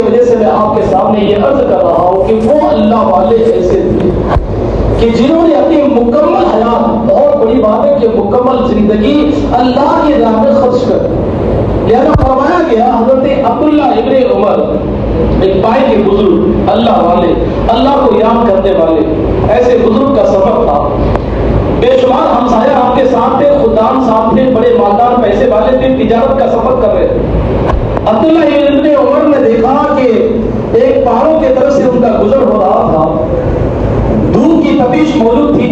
وجہ سے میں آپ کے سامنے یہ عرض کر رہا ہوں کہ وہ اللہ والے ایسے تھے کہ جنہوں نے اپنی مکمل حیات، بہت بڑی بات ہے کہ مکمل زندگی اللہ کے راہ میں خرچ کر، لہذا فرمایا گیا حضرت عبداللہ ابن عمر ایک پائے کے بزرگ، اللہ والے، اللہ کو یاد کرنے والے، ایسے بزرگ کا سفر تھا. بے شمار ہمسایہ آپ کے ساتھ تھے، خدام صاحب تھے، بڑے مالدار پیسے والے تھے، تجارت کا سفر کر رہے تھے. عبداللہ ابن عمر نے دیکھا کہ ایک پہاڑوں کے طرف سے ان کا گزر ہو رہا تھا. دھوپ کی تپش موجود تھی،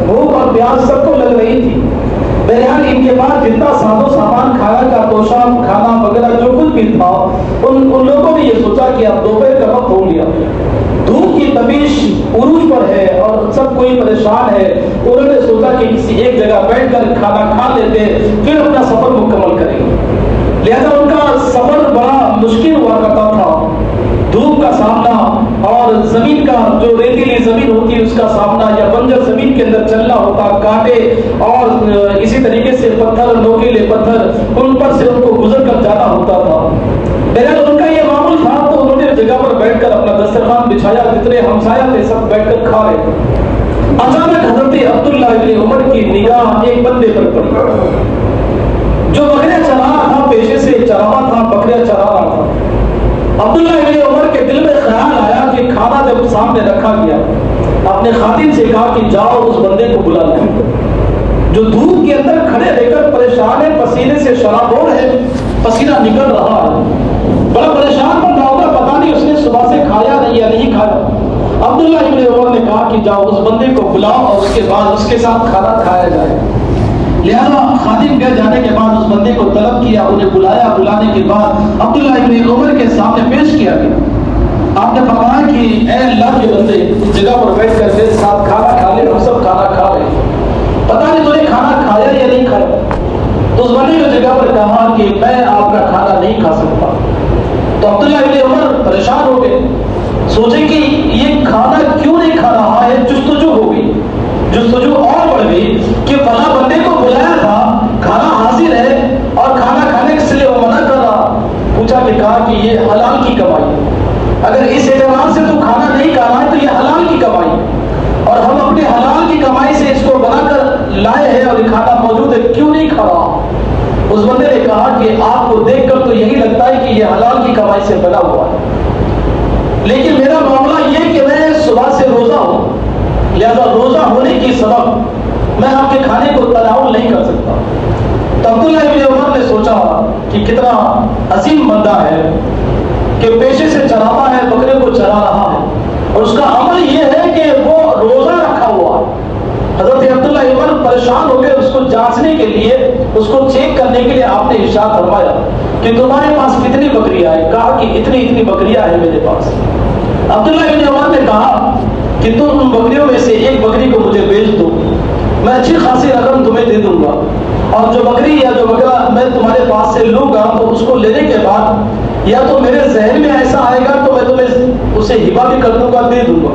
بھوک اور پیاس سب کو لگ رہی تھی. بہرحال ان کے پاس جتنا ساز و سامان، کھانا کا توشہ، کھانا وغیرہ جو کچھ بھی تھا، ان لوگوں نے یہ سوچا کہ اب دوپہر کا وقت ہو گیا، دھوپ کی تپش عروج پر ہے اور سب کوئی پریشان ہے. انہوں نے سوچا کہ کسی ایک جگہ بیٹھ کر کھانا کھا لیتے، پھر اپنا سفر مکمل کریں گے. لہذا ان کا سفر بڑا مشکل ہوا کرتا تھا. دھوپ کا سامنا اور زمین کا جو ریتیلی زمین ہوتی ہے اس کا سامنا، یا بنجر زمین کے اندر چلنا ہوتا، کانٹے اور اسی طریقے سے پتھر، نوکیلے پتھر، ان پر سے ان کو گزر کر جانا ہوتا تھا. بہرحال ان کا یہ معمول تھا تو انہوں نے جگہ پر بیٹھ کر اپنا دسترخوان بچھایا، جتنے ہمسایہ تھے سب بیٹھ کر کھا رہے تھے. اچانک حضرت عبداللہ ابن عمر کی نگاہ ایک بندے پر پڑی جو بکریاں چرا رہا تھا، پیشے سے چراوا تھا، بکریاں چرا رہا تھا. عبداللہ ابن عمر کے دل میں خیال آیا کہ کھانا جب سامنے رکھا گیا، اپنے خادم سے کہا کہ جاؤ اس بندے کو بلا لیں جو دھوپ کے اندر کھڑے رہ کر پریشان ہے، پسینے سے شرابور ہے، پسینہ نکل رہا ہے، بڑا پریشان بندہ ہوگا، پتہ نہیں اس نے صبح سے کھایا نہیں یا نہیں کھایا. عبداللہ ابن عمر نے کہا کہ جاؤ اس بندے کو بلاؤ اور اس کے بعد اس کے ساتھ کھانا کھایا جائے. لہذا خادم کے جانے کے بعد اس بندے کو طلب کیا، انہیں بلایا. بلانے کے بعد عبداللہ ابن عمر کے سامنے پیش کیا گیا. آپ نے فرمایا کہ اے اللہ کے بندے، جگہ پر بیٹھ کر میرے ساتھ کھانا کھا لے. ہم سب کھانا کھا رہے ہیں، پتہ نہیں تو نے کھانا کھایا یا نہیں کھایا. تو اس بندے نے جگہ پر کہا کہ میں آپ کا کھانا نہیں کھا سکتا. تو عبداللہ ابن عمر پریشان ہو گئے، سوچے کہ یہ کھانا کیوں نہیں کھا رہا ہے. جستجو ہو گئی، جستجو اور بڑھ گئی کہ فلاں بندے کو بلایا تھا، کھانا حاضر ہے اور کھانا کھانے کے لیے وہ منع کر رہا. پوچھا کہ کہا کہ یہ حلال کی کمائی، اگر اس اعتبار سے تو کھانا نہیں کھا رہا ہے تو یہ حلال کی کمائی، اور ہم اپنے حلال کی کمائی سے اس کو بنا کر لائے ہیں اور یہ کھانا موجود ہے، کیوں نہیں کھا رہا. اس بندے نے کہا کہ آپ کو دیکھ کر تو یہی لگتا ہے کہ یہ حلال کی کمائی سے بنا ہوا ہے، لیکن میرا معاملہ یہ کہ میں صبح سے روزہ ہوں، لہذا روزہ ہونے کی سبب میں آپ کے کھانے کو تناول نہیں کر سکتا. تو عبداللہ ابن عمر نے سوچا کہ کتنا عظیم بندہ ہے کہ پیشے سے چراتا ہے، بکرے کو چرا رہا ہے، اور اس کا عمل یہ ہے کہ وہ روزہ رکھا ہوا ہے. حضرت عبداللہ عمر پریشان ہو گئے. اس کو جانچنے کے لیے، اس کو چیک کرنے کے لیے آپ نے ارشاد فرمایا کہ تمہارے پاس کتنی بکریاں ہیں. کہا کہ اتنی بکریاں ہیں میرے پاس. عبداللہ ابن عمر نے کہا کہ تم ان بکریوں میں سے ایک بکری کو مجھے بیچ دو، میں اچھی خاصی رقم تمہیں دے دوں گا، اور جو بکری یا جو بکرا میں تمہارے پاس سے لوں گا تو اس کو لینے کے بعد یا تو میرے ذہن میں ایسا آئے گا تو میں تمہیں اسے ہبہ بھی کر دوں گا، دے دوں گا،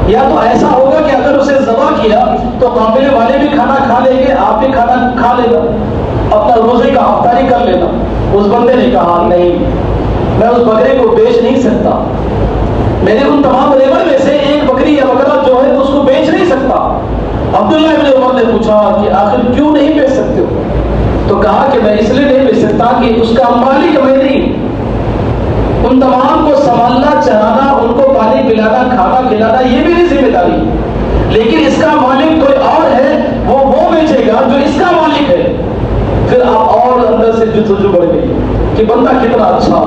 یا تو ایسا ہوگا کہ اگر اسے ذبح کیا تو قافلے والے بھی کھانا کھا لیں گے، آپ بھی کھانا کھا لینا، اپنا روزے کا افطاری کر لینا. اس بندے نے کہا نہیں، میں اس بکرے کو بیچ نہیں سکتا، میرے ان تمام ریوڑ میں سے ایک بکری یا بکرا جو ہے اس کو بیچ نہیں سکتا. عبداللہ ابن عمر نے پوچھا کہ آخر کیوں نہیں بیچ سکتے ہو؟ تو کہا کہ میں اس لیے نہیں بیچ سکتا کہ اس کا مالک میں نہیں، ان تمام کو سنبھالنا، چرانا، ان کو پانی پلانا، کھانا کھلانا یہ میری ذمہ داری، لیکن اس کا مالک کوئی اور ہے، وہ بیچے گا جو اس کا مالک ہے. پھر آپ اور اندر سے جستجو بڑھ گئی کہ بندہ کتنا اچھا،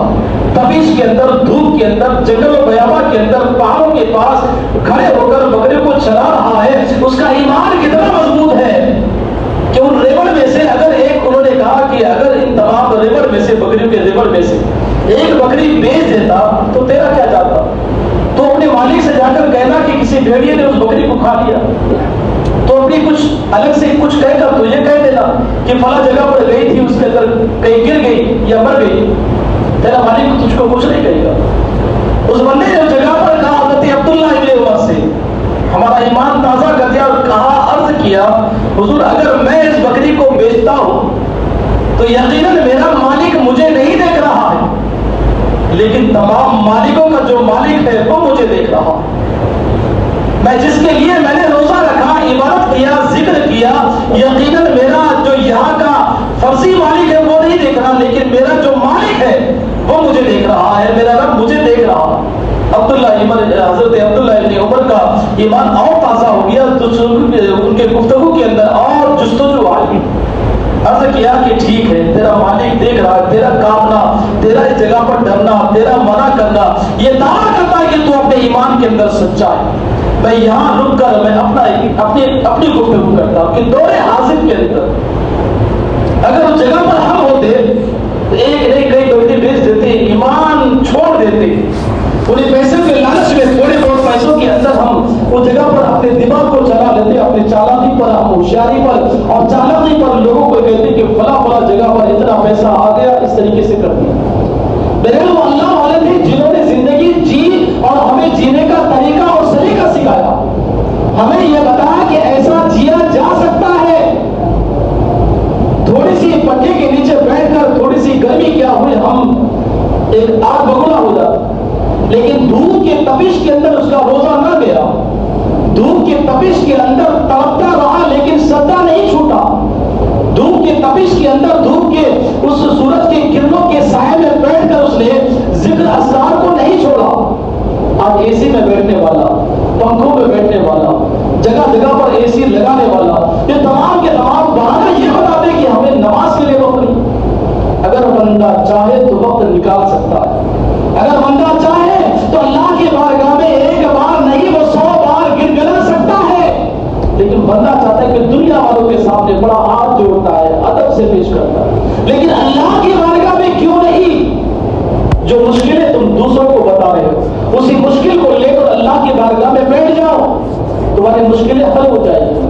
تپش کے اندر، دھوپ کے اندر، جنگل و بیابا کے اندر، پہاڑوں کے پاس کھڑے ہو کر بکرے کو چلا رہا ہے. اس کا ایمان کتنا مضبوط ہے کہ ان ریوڑ میں سے اگر ایک، انہوں نے کہا کہ اگر ان تمام ریوڑ میں سے، بکریوں کے ریوڑ میں سے ایک بکری بیچ دیتا تو تیرا کیا جاتا؟ تو اپنے مالک سے جا کر کہنا کہ کسی بھیڑیے نے اس بکری کو کھا لیا، تو اپنی کچھ الگ سے کچھ کہے گا تو یہ کہہ دینا کہ فلاں جگہ پر گئی تھی، اس کے اندر کہیں گر گئی یا مر گئی، تیرا مالک تجھ کو کچھ نہیں کہے گا. اس بندے نے اس جگہ پر کہا حضرت عبداللہ ابن عمر سے، ہمارا ایمان تازہ کر دیا اور کہا، عرض کیا حضور اگر میں اس بکری کو بیچتا ہوں تو یقیناً میرا مالک مجھے نہیں دیکھ رہا ہے، لیکن تمام مالکوں کا جو مالک ہے وہ مجھے دیکھ رہا. میں جس کے لیے میں نے روزہ رکھا، عبادت کیا، ذکر کیا، یقیناً میرا جو یہاں کا فرضی مالک ہے وہ نہیں دیکھ رہا، لیکن میرا جو مالک ہے وہ مجھے دیکھ رہا ہے، میرا رب مجھے دیکھ رہا. حضرت عبداللہ ابن عمر کا ایمان اور تازہ ہو گیا، ان کے گفتگو کے اندر اور جستجو آئی. عرض کیا کہ ٹھیک ہے، تیرا مالک دیکھ رہا ہے، تیرا کامنا، تیرا اس جگہ پر ڈرنا، تیرا منع کرنا یہ دعویٰ کرتا ہے کہ تو اپنے ایمان کے اندر سچا ہے. میں یہاں رک کر میں اپنی گفتگو کرتا ہوں کہ دور حاضر کے اندر اگر اس جگہ پر ہم ہوتے تو ایک نہیں کئی دوڑی بیچ دیتے، ایمان چھوڑ دیتے، انہیں پیسوں کے لالچ میں تھوڑے بہت پیسوں کے اندر ہم اس جگہ پر اپنے دماغ کو چلا لیتے، اپنے چالاکی پر، ہم ہوشیاری پر اور چالاکی پر لوگوں کو کہتے کہ فلاں فلاں جگہ پر اتنا پیسہ آ گیا، اس طریقے سے کر دیا. بہرحال وہ اللہ والے تھے جنہوں نے زندگی جی اور ہمیں جینے کا طریقہ اور سلیقہ سکھایا، ہمیں یہ بتایا کہ ایسا جیا جا سکتا ہے. تھوڑی سی پٹھے کے نیچے بیٹھ کر تھوڑی سی گرمی کیا ہوئی، ہم ایک آگ بگولا ہو جاتا، لیکن دھوپ کے تپش کے اندر اس کا روزہ نہ گیا، دھوپ کے تپش کے اندر تڑپتا رہا لیکن سدا نہیں چھوٹا. دھوپ کے تپش کے اندر دھوپ کے اس سورج کے کرنوں کے سائے میں بیٹھ کر اس نے ذکر اسرار کو نہیں چھوڑا. آج اے سی میں بیٹھنے والا، پنکھوں میں بیٹھنے والا، جگہ جگہ پر اے سی لگانے والا، یہ تمام کے تمام بہانے یہ بتاتے کہ ہمیں نماز کے لیے وقت نہیں. اگر بندہ چاہے تو وقت نکال سکتا ہے، اگر بندہ چاہے تو اللہ کی بارگاہ میں ایک بار نہیں وہ 100 بار گر گڑا سکتا ہے. لیکن بندہ چاہتا ہے کہ دنیا والوں کے سامنے بڑا ہاتھ جوڑتا ہے، ادب سے پیش کرتا ہے، لیکن اللہ کی بارگاہ میں کیوں نہیں؟ جو مشکلیں تم دوسروں کو بتا رہے ہو اسی مشکل کو لے کر اللہ کی بارگاہ میں بیٹھ جاؤ، تمہاری مشکلیں حل ہو جائیں گی.